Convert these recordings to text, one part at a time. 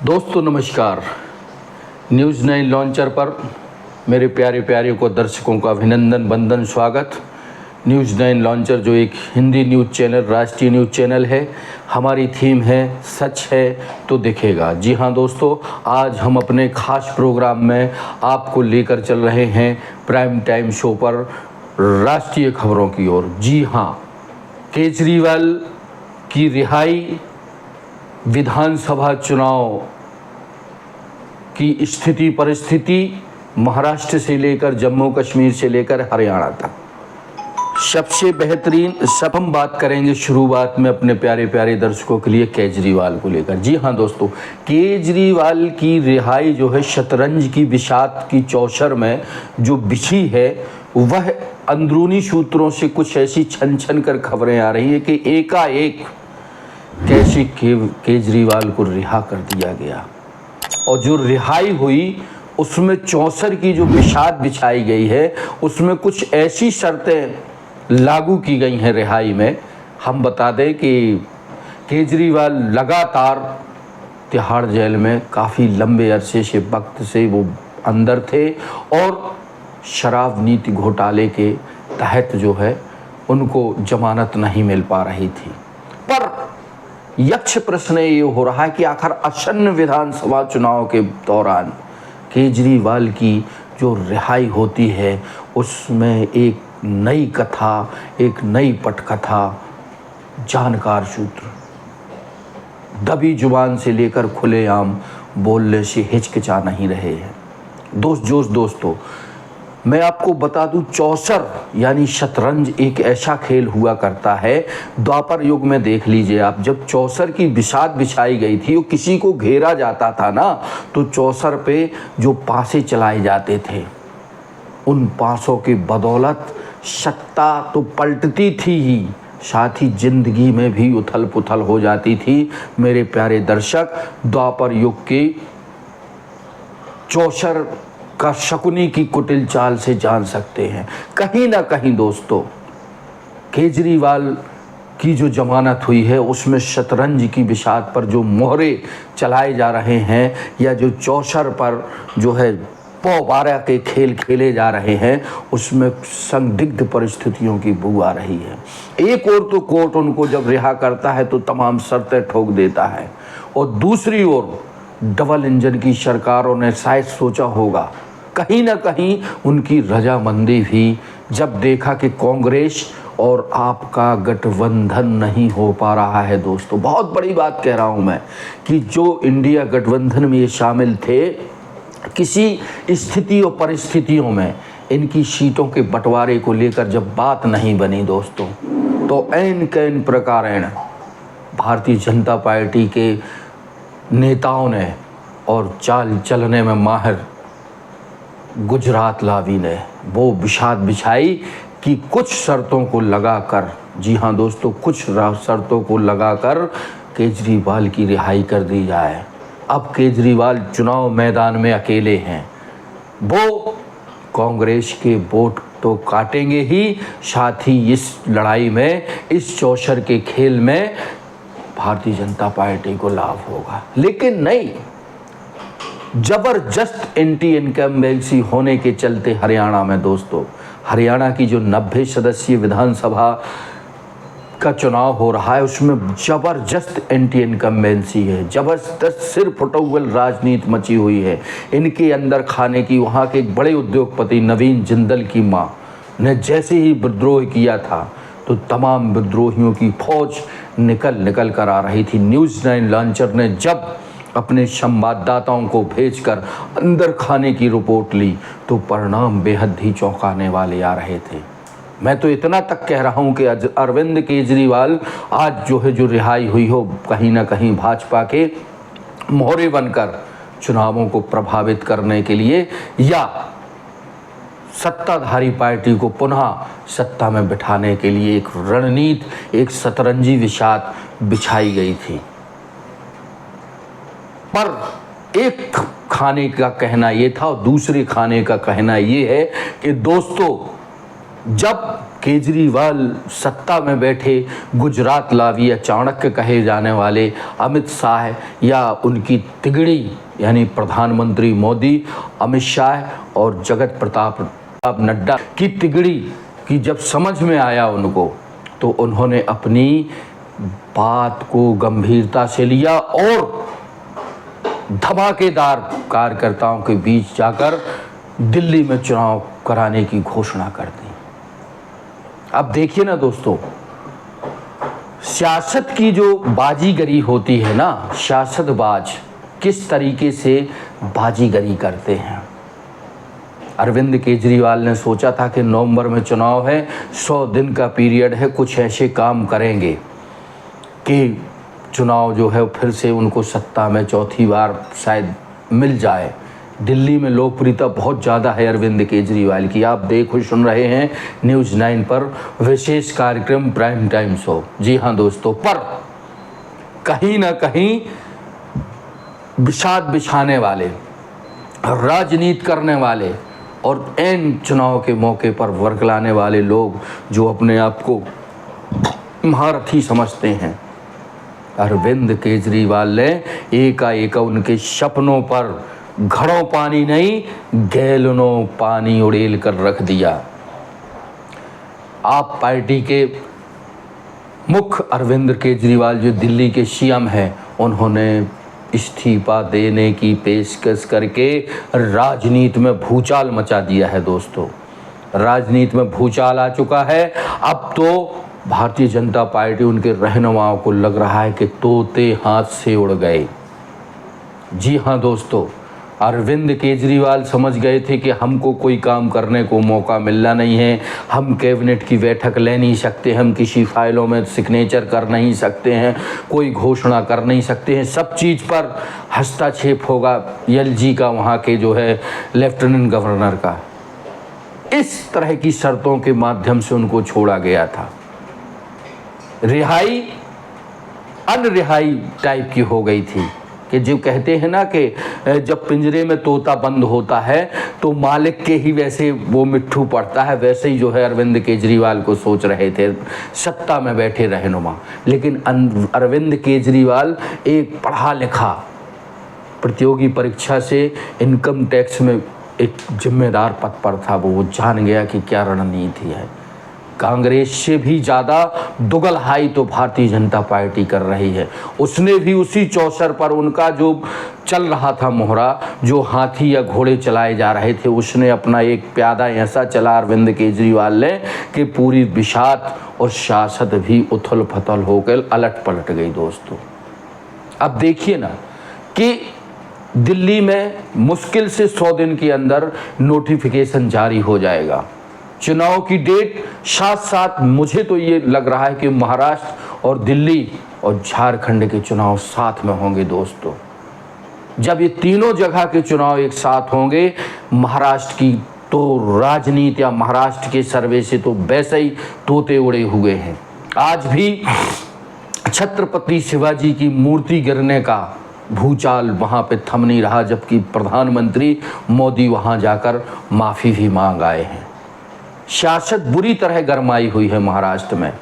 दोस्तों नमस्कार। News 9 launcher पर मेरे प्यारे प्यारे को दर्शकों का अभिनंदन वंदन स्वागत। न्यूज़ 9 लॉन्चर जो एक हिंदी न्यूज़ चैनल, राष्ट्रीय न्यूज़ चैनल है। हमारी थीम है सच है तो दिखेगा। जी हाँ दोस्तों, आज हम अपने खास प्रोग्राम में आपको लेकर चल रहे हैं प्राइम टाइम शो पर राष्ट्रीय खबरों की ओर। जी हाँ, केजरीवाल की रिहाई, विधानसभा चुनाव की स्थिति परिस्थिति, महाराष्ट्र से लेकर जम्मू कश्मीर से लेकर हरियाणा तक सबसे बेहतरीन सब हम बात करेंगे शुरुआत में अपने प्यारे प्यारे दर्शकों के लिए केजरीवाल को लेकर। जी हाँ दोस्तों, केजरीवाल की रिहाई जो है शतरंज की बिसात की चौसर में जो बिछी है, वह अंदरूनी सूत्रों से कुछ ऐसी छन छन कर खबरें आ रही है कि एकाएक कैसे केजरीवाल को रिहा कर दिया गया और जो रिहाई हुई उसमें चौसर की जो बिसात बिछाई गई है उसमें कुछ ऐसी शर्तें लागू की गई हैं रिहाई में। हम बता दें कि केजरीवाल लगातार तिहाड़ जेल में काफ़ी लंबे अरसे से वक्त से वो अंदर थे और शराब नीति घोटाले के तहत जो है उनको जमानत नहीं मिल पा रही थी। पर यक्ष प्रश्न ये हो रहा है कि आखिर आसन्न विधानसभा चुनाव के दौरान केजरीवाल की जो रिहाई होती है उसमें एक नई कथा, एक नई पटकथा, जानकार सूत्र दबी जुबान से लेकर खुलेआम बोलने से हिचकिचा नहीं रहे हैं। दोस्तों मैं आपको बता दूं, चौसर यानी शतरंज एक ऐसा खेल हुआ करता है। द्वापर युग में देख लीजिए आप, जब चौसर की बिसात बिछाई गई थी, वो किसी को घेरा जाता था ना, तो चौसर पे जो पासे चलाए जाते थे, उन पासों की बदौलत सत्ता तो पलटती थी ही, साथ ही जिंदगी में भी उथल पुथल हो जाती थी। मेरे प्यारे दर्शक, द्वापर युग के चौसर का शकुनी की कुटिल चाल से जान सकते हैं। कहीं ना कहीं दोस्तों, केजरीवाल की जो जमानत हुई है उसमें शतरंज की बिसात पर जो मोहरे चलाए जा रहे हैं या जो चौसर पर जो है पौ बारह के खेल खेले जा रहे हैं, उसमें संदिग्ध परिस्थितियों की बू आ रही है। एक ओर तो कोर्ट उनको जब रिहा करता है तो तमाम शर्तें ठोक देता है, और दूसरी ओर डबल इंजन की सरकारों ने शायद सोचा होगा, कहीं ना कहीं उनकी रजामंदी भी, जब देखा कि कांग्रेस और आपका गठबंधन नहीं हो पा रहा है। दोस्तों बहुत बड़ी बात कह रहा हूं मैं कि जो इंडिया गठबंधन में ये शामिल थे, किसी स्थिति और परिस्थितियों में इनकी सीटों के बंटवारे को लेकर जब बात नहीं बनी दोस्तों, तो ऐन कैन प्रकारेण भारतीय जनता पार्टी के नेताओं ने और चाल चलने में माहिर गुजरात लावी ने वो बिसात बिछाई कि कुछ शर्तों को लगाकर, जी हाँ दोस्तों, कुछ शर्तों को लगाकर केजरीवाल की रिहाई कर दी जाए। अब केजरीवाल चुनाव मैदान में अकेले हैं। वो कांग्रेस के वोट तो काटेंगे ही, साथ ही इस लड़ाई में, इस चौसर के खेल में भारतीय जनता पार्टी को लाभ होगा। लेकिन नहीं, जबरदस्त एंटी इनकम्बेंसी होने के चलते हरियाणा में दोस्तों, हरियाणा की जो 90 सदस्यीय विधानसभा का चुनाव हो रहा है उसमें जबरदस्त एंटी इनकम्बेंसी है, जबरदस्त सिर फुटौल राजनीति मची हुई है। इनके अंदर खाने की, वहाँ के एक बड़े उद्योगपति नवीन जिंदल की मां ने जैसे ही विद्रोह किया था तो तमाम विद्रोहियों की फौज निकल कर आ रही थी। न्यूज़ 9 लॉन्चर ने जब अपने संवाददाताओं को भेजकर अंदर खाने की रिपोर्ट ली तो परिणाम बेहद ही चौंकाने वाले आ रहे थे। मैं तो इतना तक कह रहा हूं कि अरविंद केजरीवाल आज जो है, जो रिहाई हुई हो, कहीं ना कहीं भाजपा के मोहरे बनकर चुनावों को प्रभावित करने के लिए या सत्ताधारी पार्टी को पुनः सत्ता में बिठाने के लिए एक रणनीति, एक शतरंजी बिसात बिछाई गई थी। पर एक खाने का कहना ये था और दूसरे खाने का कहना ये है कि दोस्तों, जब केजरीवाल सत्ता में बैठे गुजरात लावी या चाणक्य कहे जाने वाले अमित शाह या उनकी तिगड़ी यानी प्रधानमंत्री मोदी, अमित शाह और जगत प्रताप नड्डा की तिगड़ी की जब समझ में आया उनको, तो उन्होंने अपनी बात को गंभीरता से लिया और धमाकेदार कार्यकर्ताओं के बीच जाकर दिल्ली में चुनाव कराने की घोषणा कर दी। अब देखिए ना दोस्तों, सियासत की जो बाजीगरी होती है ना, सियासतबाज किस तरीके से बाजीगरी करते हैं। अरविंद केजरीवाल ने सोचा था कि नवंबर में चुनाव है, 100 दिन का पीरियड है, कुछ ऐसे काम करेंगे कि चुनाव जो है फिर से उनको सत्ता में चौथी बार शायद मिल जाए। दिल्ली में लोकप्रियता बहुत ज़्यादा है अरविंद केजरीवाल की। आप देख सुन रहे हैं न्यूज़ 9 पर विशेष कार्यक्रम प्राइम टाइम शो। जी हाँ दोस्तों, पर कहीं ना कहीं विषाद बिछाने वाले, राजनीति करने वाले और एन चुनाव के मौके पर वर्गलाने वाले लोग जो अपने आप को महारथी समझते हैं, अरविंद केजरीवाल ने एकाएक उनके सपनों पर घड़ों पानी नहीं, गैलनों पानी उड़ेल कर रख दिया। आप पार्टी के मुख्य अरविंद केजरीवाल जो दिल्ली के सीएम हैं, उन्होंने इस्तीफा देने की पेशकश करके राजनीति में भूचाल मचा दिया है। दोस्तों, राजनीति में भूचाल आ चुका है। अब तो भारतीय जनता पार्टी, उनके रहनुमाओं को लग रहा है कि तोते हाथ से उड़ गए। जी हाँ दोस्तों, अरविंद केजरीवाल समझ गए थे कि हमको कोई काम करने को मौका मिलना नहीं है, हम कैबिनेट की बैठक ले नहीं सकते, हम किसी फाइलों में सिग्नेचर कर नहीं सकते हैं, कोई घोषणा कर नहीं सकते हैं, सब चीज़ पर हस्तक्षेप होगा एलजी का, वहाँ के जो है लेफ्टिनेंट गवर्नर का। इस तरह की शर्तों के माध्यम से उनको छोड़ा गया था। रिहाई अनरिहाई टाइप की हो गई थी कि जो कहते हैं ना कि जब पिंजरे में तोता बंद होता है तो मालिक के ही वैसे वो मिट्ठू पड़ता है, वैसे ही जो है अरविंद केजरीवाल को सोच रहे थे सत्ता में बैठे रहनुमा। लेकिन अरविंद केजरीवाल एक पढ़ा लिखा, प्रतियोगी परीक्षा से इनकम टैक्स में एक जिम्मेदार पद पर था। वो जान गया कि क्या रणनीति है। कांग्रेस से भी ज़्यादा दुगलहाई तो भारतीय जनता पार्टी कर रही है। उसने भी उसी चौसर पर उनका जो चल रहा था मोहरा, जो हाथी या घोड़े चलाए जा रहे थे, उसने अपना एक प्यादा ऐसा चला अरविंद केजरीवाल ने कि पूरी विषाद और सियासत भी उथल पथल होकर अलट पलट गई। दोस्तों, अब देखिए ना कि दिल्ली में मुश्किल से 100 दिन के अंदर नोटिफिकेशन जारी हो जाएगा। चुनाव की डेट साथ साथ मुझे तो ये लग रहा है कि महाराष्ट्र और दिल्ली और झारखंड के चुनाव साथ में होंगे। दोस्तों, जब ये तीनों जगह के चुनाव एक साथ होंगे, महाराष्ट्र की तो राजनीति या महाराष्ट्र के सर्वे से तो वैसे ही तोते उड़े हुए हैं। आज भी छत्रपति शिवाजी की मूर्ति गिरने का भूचाल वहाँ पे थम नहीं रहा, जबकि प्रधानमंत्री मोदी वहाँ जाकर माफ़ी भी मांग आए हैं। सियासत बुरी तरह गरमाई हुई है महाराष्ट्र में।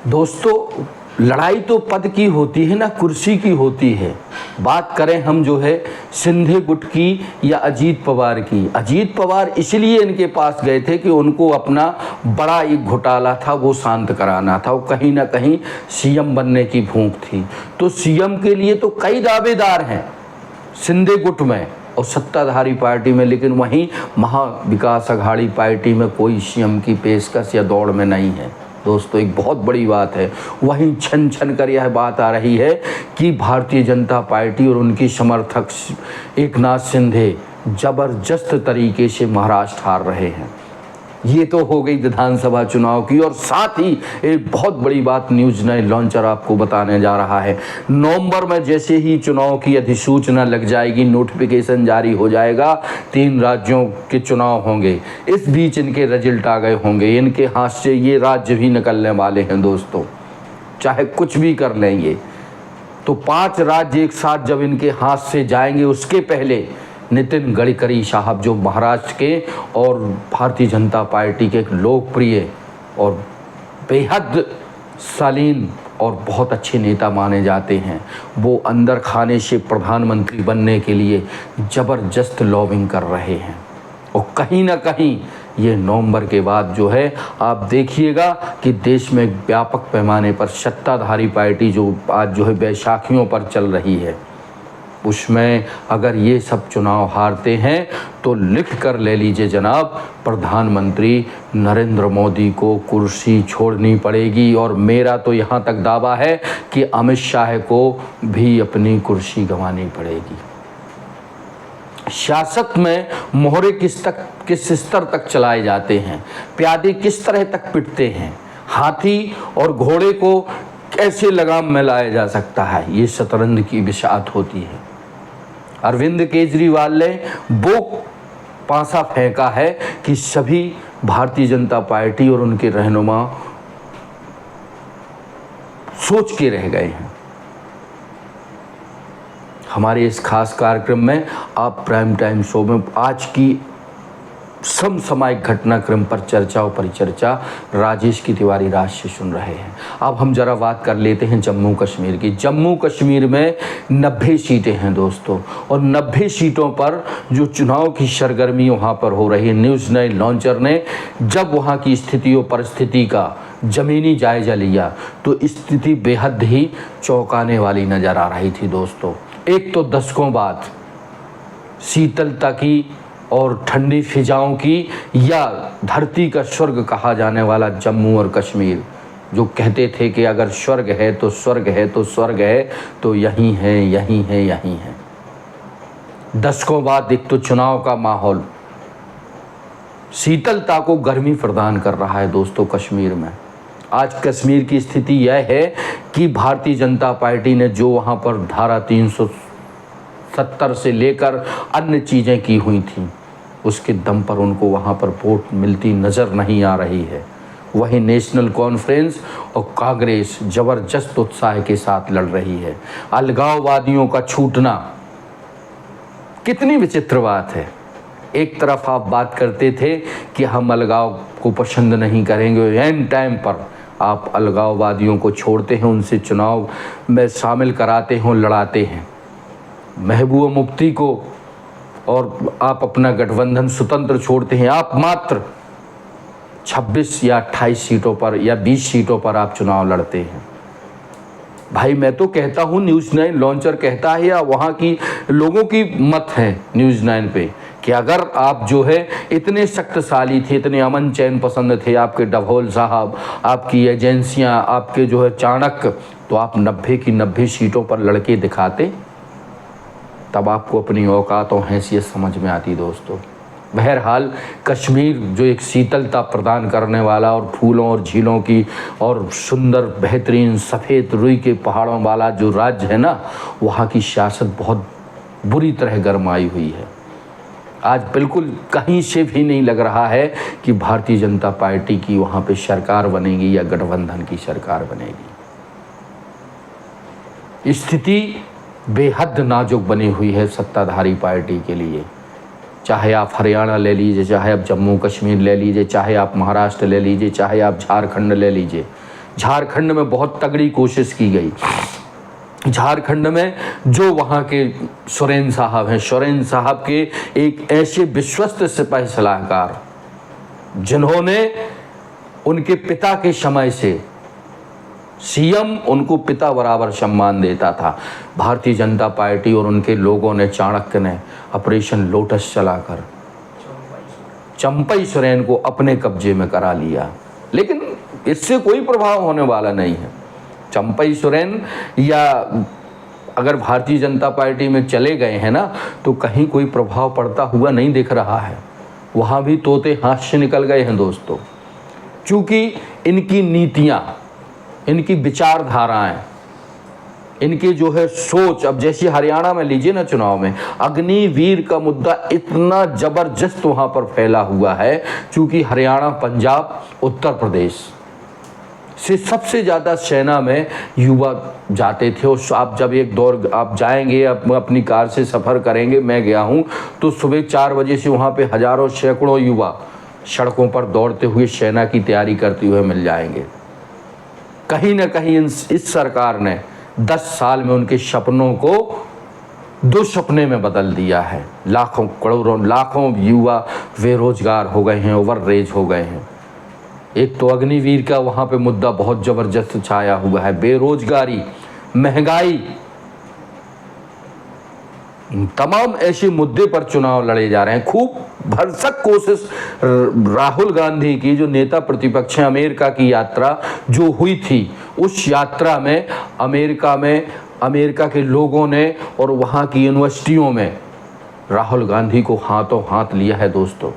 दोस्तों, लड़ाई तो पद की होती है ना, कुर्सी की होती है। बात करें हम जो है सिंधे गुट की या अजीत पवार की। अजीत पवार इसलिए इनके पास गए थे कि उनको अपना बड़ा एक घोटाला था वो शांत कराना था। वो कहीं ना कहीं सीएम बनने की भूख थी। तो सीएम के लिए तो कई दावेदार हैं सिंधे गुट में और सत्ताधारी पार्टी में, लेकिन वहीं महा विकास अघाड़ी पार्टी में कोई सीएम की पेशकश या दौड़ में नहीं है। दोस्तों, एक बहुत बड़ी बात है। वहीं छन छन कर यह बात आ रही है कि भारतीय जनता पार्टी और उनकी समर्थक एकनाथ शिंदे जबरदस्त तरीके से महाराष्ट्र हार रहे हैं। ये तो हो गई विधानसभा चुनाव की, और साथ ही एक बहुत बड़ी बात न्यूज़ 9 लॉन्चर आपको बताने जा रहा है। नवंबर में जैसे ही चुनाव की अधिसूचना लग जाएगी, नोटिफिकेशन जारी हो जाएगा, 3 राज्यों के चुनाव होंगे। इस बीच इनके रिजल्ट आ गए होंगे। इनके हाथ से ये राज्य भी निकलने वाले हैं। दोस्तों, चाहे कुछ भी कर लेंगे तो 5 राज्य एक साथ जब इनके हाथ से जाएंगे, उसके पहले नितिन गडकरी साहब, जो महाराष्ट्र के और भारतीय जनता पार्टी के एक लोकप्रिय और बेहद शालीन और बहुत अच्छे नेता माने जाते हैं, वो अंदर खाने से प्रधानमंत्री बनने के लिए ज़बरदस्त लॉबिंग कर रहे हैं। और कहीं ना कहीं ये नवंबर के बाद जो है आप देखिएगा कि देश में व्यापक पैमाने पर सत्ताधारी पार्टी जो आज जो है बैसाखियों पर चल रही है, उसमें अगर ये सब चुनाव हारते हैं तो लिख कर ले लीजिए जनाब, प्रधानमंत्री नरेंद्र मोदी को कुर्सी छोड़नी पड़ेगी। और मेरा तो यहाँ तक दावा है कि अमित शाह को भी अपनी कुर्सी गंवानी पड़ेगी। सियासत में मोहरे किस स्तर तक चलाए जाते हैं, प्यादे किस तरह तक पिटते हैं, हाथी और घोड़े को कैसे लगाम में लाया जा सकता है, ये शतरंज की बिसात होती है। अरविंद केजरीवाल ने वो पासा फेंका है कि सभी भारतीय जनता पार्टी और उनके रहनुमा सोच के रह गए हैं। हमारे इस खास कार्यक्रम में आप प्राइम टाइम शो में आज की समसामयिक घटनाक्रम पर चर्चा और परिचर्चा राजेश की तिवारी राज से सुन रहे हैं। अब हम जरा बात कर लेते हैं जम्मू कश्मीर की। जम्मू कश्मीर में 90 सीटें हैं दोस्तों, और 90 सीटों पर जो चुनाव की सरगर्मी वहाँ पर हो रही है, न्यूज़ 9 लॉन्चर ने जब वहाँ की स्थिति और परिस्थिति का ज़मीनी जायज़ा लिया तो स्थिति बेहद ही चौंकाने वाली नज़र आ रही थी दोस्तों। एक तो दशकों बाद शीतलता की और ठंडी फिजाओं की, या धरती का स्वर्ग कहा जाने वाला जम्मू और कश्मीर, जो कहते थे कि अगर स्वर्ग है तो स्वर्ग है तो स्वर्ग है, तो यहीं है यहीं है यहीं है। दशकों बाद एक तो चुनाव का माहौल शीतलता को गर्मी प्रदान कर रहा है दोस्तों कश्मीर में। आज कश्मीर की स्थिति यह है कि भारतीय जनता पार्टी ने जो वहाँ पर धारा 370 से लेकर अन्य चीज़ें की हुई थी, उसके दम पर उनको वहाँ पर वोट मिलती नज़र नहीं आ रही है। वहीं नेशनल कॉन्फ्रेंस और कांग्रेस ज़बरदस्त उत्साह के साथ लड़ रही है। अलगाववादियों का छूटना कितनी विचित्र बात है। एक तरफ आप बात करते थे कि हम अलगाव को पसंद नहीं करेंगे, एंड टाइम पर आप अलगाववादियों को छोड़ते हैं, उनसे चुनाव में शामिल कराते हैं, लड़ाते हैं। महबूबा मुफ्ती को और आप अपना गठबंधन स्वतंत्र छोड़ते हैं। आप मात्र 26 या 28 सीटों पर या 20 सीटों पर आप चुनाव लड़ते हैं। भाई मैं तो कहता हूँ, न्यूज़ 9 लॉन्चर कहता है या वहाँ की लोगों की मत है न्यूज़ 9 पे, कि अगर आप जो है इतने शक्तिशाली थे, इतने अमन चैन पसंद थे, आपके डभौल साहब, आपकी एजेंसियां, आपके जो है चाणक्य, तो आप 90 की 90 सीटों पर लड़के दिखाते, तब आपको अपनी औकात और हैसियत समझ में आती दोस्तों। बहरहाल कश्मीर जो एक शीतलता प्रदान करने वाला और फूलों और झीलों की और सुंदर बेहतरीन सफ़ेद रुई के पहाड़ों वाला जो राज्य है ना, वहाँ की सियासत बहुत बुरी तरह गरमाई हुई है। आज बिल्कुल कहीं से भी नहीं लग रहा है कि भारतीय जनता पार्टी की वहाँ पे सरकार बनेगी या गठबंधन की सरकार बनेगी। स्थिति बेहद नाजुक बनी हुई है सत्ताधारी पार्टी के लिए। चाहे आप हरियाणा ले लीजिए, चाहे आप जम्मू कश्मीर ले लीजिए, चाहे आप महाराष्ट्र ले लीजिए, चाहे आप झारखंड ले लीजिए। झारखंड में बहुत तगड़ी कोशिश की गई। झारखंड में जो वहाँ के सोरेन साहब हैं, सोरेन साहब के एक ऐसे विश्वस्त सिपाही सलाहकार जिन्होंने उनके पिता के समय से सीएम उनको पिता बराबर सम्मान देता था, भारतीय जनता पार्टी और उनके लोगों ने, चाणक्य ने ऑपरेशन लोटस चलाकर चंपई सोरेन को अपने कब्जे में करा लिया। लेकिन इससे कोई प्रभाव होने वाला नहीं है। चंपई सोरेन या अगर भारतीय जनता पार्टी में चले गए हैं ना, तो कहीं कोई प्रभाव पड़ता हुआ नहीं दिख रहा है। वहाँ भी तोते हाथ से निकल गए हैं दोस्तों, क्योंकि इनकी नीतियाँ, इनकी विचारधाराएं, इनके जो है सोच, अब जैसे हरियाणा में लीजिए ना, चुनाव में अग्निवीर का मुद्दा इतना ज़बरदस्त वहाँ पर फैला हुआ है, क्योंकि हरियाणा, पंजाब, उत्तर प्रदेश से सबसे ज़्यादा सेना में युवा जाते थे। और आप जब एक दौर आप जाएंगे, अपनी कार से सफ़र करेंगे, मैं गया हूँ, तो सुबह 4 बजे से वहाँ पे हज़ारों सैकड़ों युवा सड़कों पर दौड़ते हुए सेना की तैयारी करते हुए मिल जाएंगे। कहीं ना कहीं इस सरकार ने 10 साल में उनके सपनों को दुःसपने में बदल दिया है। लाखों करोड़ों लाखों युवा बेरोजगार हो गए हैं, ओवररेज हो गए हैं। एक तो अग्निवीर का वहाँ पे मुद्दा बहुत ज़बरदस्त छाया हुआ है, बेरोजगारी, महंगाई, तमाम ऐसे मुद्दे पर चुनाव लड़े जा रहे हैं। खूब भरसक कोशिश राहुल गांधी की, जो नेता प्रतिपक्ष हैं, अमेरिका की यात्रा जो हुई थी, उस यात्रा में अमेरिका के लोगों ने और वहाँ की यूनिवर्सिटियों में राहुल गांधी को हाथों हाथ लिया है दोस्तों।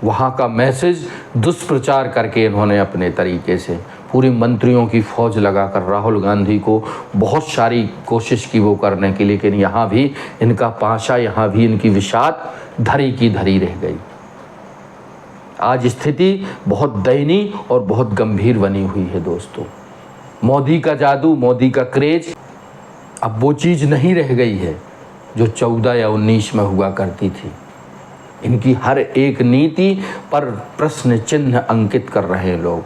वहाँ का मैसेज दुष्प्रचार करके इन्होंने अपने तरीके से पूरी मंत्रियों की फौज लगाकर राहुल गांधी को बहुत सारी कोशिश की वो करने की, लेकिन यहाँ भी इनका पाशा, यहाँ भी इनकी विषाद धरी की धरी रह गई। आज स्थिति बहुत दयनीय और बहुत गंभीर बनी हुई है दोस्तों। मोदी का जादू, मोदी का क्रेज अब वो चीज़ नहीं रह गई है जो 14 या 19 में हुआ करती थी। इनकी हर एक नीति पर प्रश्न चिन्ह अंकित कर रहे हैं लोग।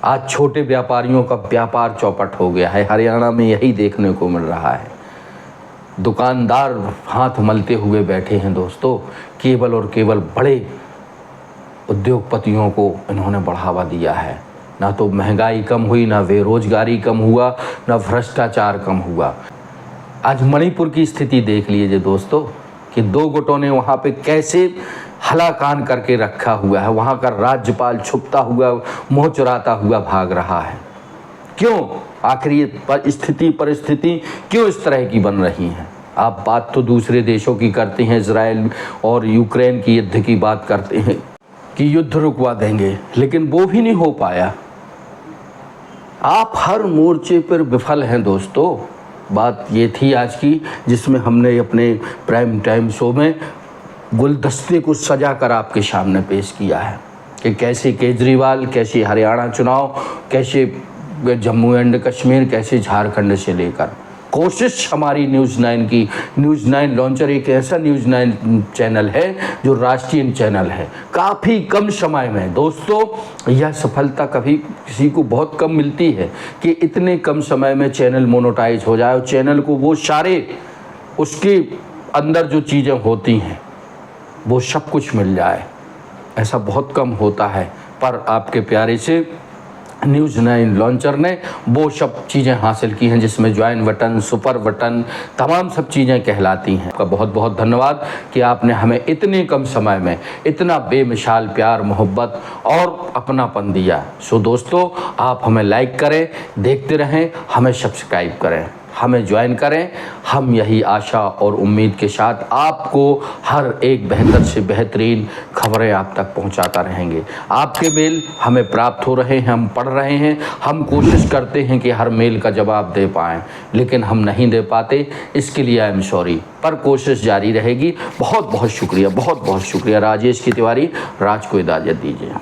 आज छोटे व्यापारियों का व्यापार चौपट हो गया है। हरियाणा में यही देखने को मिल रहा है। दुकानदार हाथ मलते हुए बैठे हैं दोस्तों। केवल और केवल बड़े उद्योगपतियों को इन्होंने बढ़ावा दिया है। ना तो महंगाई कम हुई, ना बेरोजगारी कम हुआ, ना भ्रष्टाचार कम हुआ। आज मणिपुर की स्थिति देख लीजिए दोस्तों कि 2 गुटों ने वहाँ पे कैसे हलाकान करके रखा हुआ है। वहाँ का राज्यपाल छुपता हुआ, मुँह चुराता हुआ भाग रहा है। क्यों? आखिर ये परिस्थिति क्यों इस तरह की बन रही है? आप बात तो दूसरे देशों की करते हैं, इजराइल और यूक्रेन की युद्ध की बात करते हैं कि युद्ध रुकवा देंगे, लेकिन वो भी नहीं हो पाया। आप हर मोर्चे पर विफल हैं दोस्तों। बात ये थी आज की, जिसमें हमने अपने प्राइम टाइम शो में गुलदस्ते को सजा कर आपके सामने पेश किया है कि कैसे केजरीवाल, कैसे हरियाणा चुनाव, कैसे जम्मू एंड कश्मीर, कैसे झारखंड से लेकर कोशिश हमारी न्यूज़ 9 की। न्यूज़ 9 लॉन्चर एक ऐसा न्यूज़ 9 चैनल है जो राष्ट्रीय चैनल है। काफ़ी कम समय में दोस्तों यह सफलता कभी किसी को बहुत कम मिलती है कि इतने कम समय में चैनल मोनेटाइज हो जाए और चैनल को वो सारे उसके अंदर जो चीज़ें होती हैं वो सब कुछ मिल जाए। ऐसा बहुत कम होता है, पर आपके प्यारे से न्यूज़ 9 लॉन्चर ने वो सब चीज़ें हासिल की हैं जिसमें ज्वाइन बटन, सुपर बटन, तमाम सब चीज़ें कहलाती हैं। आपका बहुत बहुत धन्यवाद कि आपने हमें इतने कम समय में इतना बेमिसाल प्यार, मोहब्बत और अपनापन दिया। सो दोस्तों, आप हमें लाइक करें, देखते रहें, हमें सब्सक्राइब करें, हमें ज्वाइन करें। हम यही आशा और उम्मीद के साथ आपको हर एक बेहतर से बेहतरीन खबरें आप तक पहुंचाता रहेंगे। आपके मेल हमें प्राप्त हो रहे हैं, हम पढ़ रहे हैं, हम कोशिश करते हैं कि हर मेल का जवाब दे पाएँ, लेकिन हम नहीं दे पाते। इसके लिए आई एम सॉरी, पर कोशिश जारी रहेगी। बहुत बहुत शुक्रिया, बहुत बहुत शुक्रिया। राजेश की तिवारी, राज को इजाज़त दीजिए।